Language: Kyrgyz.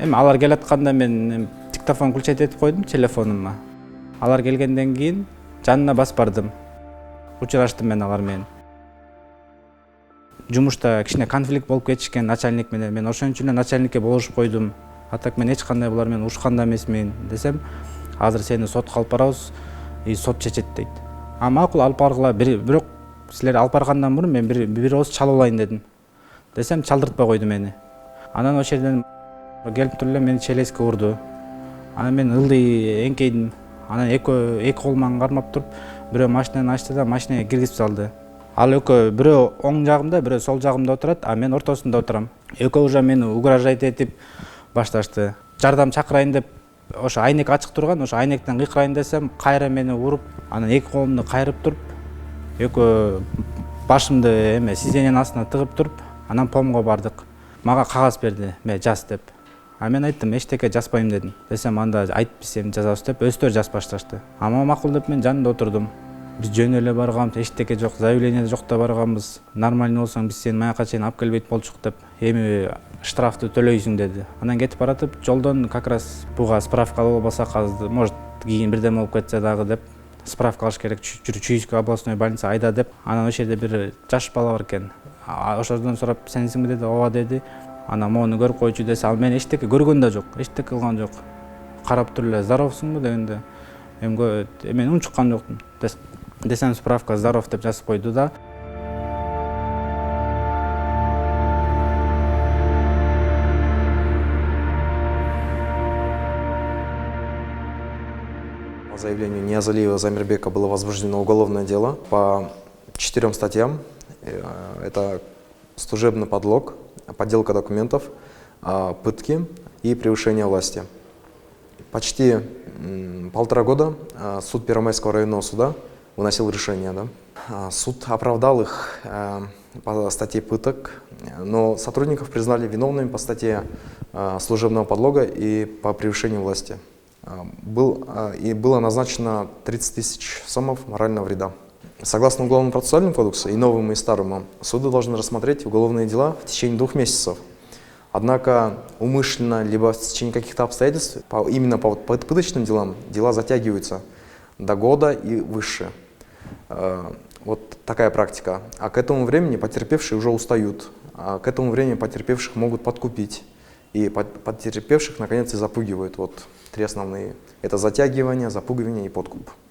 Эми алар келатканда мен диктофон включать этип койдум телефонума. Алар келгенден кийин жанына басып бардым. Учураштым мен алар менен. Жумушта кичине конфликт болуп кетишкен начальник менен. Мен ошон үчүн эле начальникке болушуп койдум. А так мен эч кандай булар менен урушкан да эмесмин десем, азыр сени сотко алып барабыз, сот чечет дейт. Макул алып баргыла, бирок силер алып баргандан мурун мен бир ооз чалып алайын дедим. Десем чалдыртпай койду мени. Анан ошол жерден келип туруп эле мени челеске урду. Анан мен ылдый эңкейдим. Анан эки колуман кармап туруп, бирөө машинаны ачты да машинага киргизип салды. Ал экөө бирөө оң жагымда, бирөө сол жагымда отурат, а мен ортосунда отурам. Экөө уже мени угрожать этип башташты. Жардам чакырайын деп, ошо айнек ачык турган, ошо айнектен кыйкырайын десем, кайра мени уруп, анан эки колумду кайрып туруп, экөө башымды сиденьянын астына тыгып туруп, анан помго бардык. Мага кагаз берди, жаз деп. А мен айттым, эчтеке жазбайм дедим. Десем, анда айтып бизем жазабыз деп, өздөрү жазып башташты. Макул деп мен жанында отурдум. Биз жөн эле барганбыз, эчтеке жок, заявление жок да барганбыз. Нормально болсоң биз сени маяка чейин алып келбейт болчук деп, эми штрафты төлөйсүң деди. Анан кетип баратып, жолдон как раз буга справка алып албасак, может кийин бирдеме болуп кетсе дагы деп, справка алыш керек, Чуйская областной больница айда деп. Анан ошол жерде бир жаш бала бар экен. Ошодон сурап, сенсиңби деди, ооба деди. Анан могуну көрүп койчу десе, ал мен эчтеке көргөн да жок, эчтеке кылган жок. Карап туруп эле, здоровсуңбу дегенде, мен унчуккан жоктум. Десем, справка здоров деп жазып койду да. По заявлению Ниязалиева Замирбека было возбуждено уголовное дело по 4 статьям. Это служебный подлог, подделка документов, пытки и превышение власти. Почти 1,5 года суд Первомайского районного суда выносил решение. Суд оправдал их по статье пыток, но сотрудников признали виновными по статье служебного подлога и по превышению власти. Было назначено 30 тысяч сомов морального вреда. Согласно Уголовному процессуальному кодексу, и новому, и старому, суды должны рассмотреть уголовные дела в течение 2 месяцев. Однако умышленно, либо в течение каких-то обстоятельств, именно по пыточным делам, дела затягиваются до года и выше. Вот такая практика. А к этому времени потерпевшие уже устают. А к этому времени потерпевших могут подкупить. И потерпевших, наконец, и запугивают. Вот 3 основные. Это затягивание, запугивание и подкуп.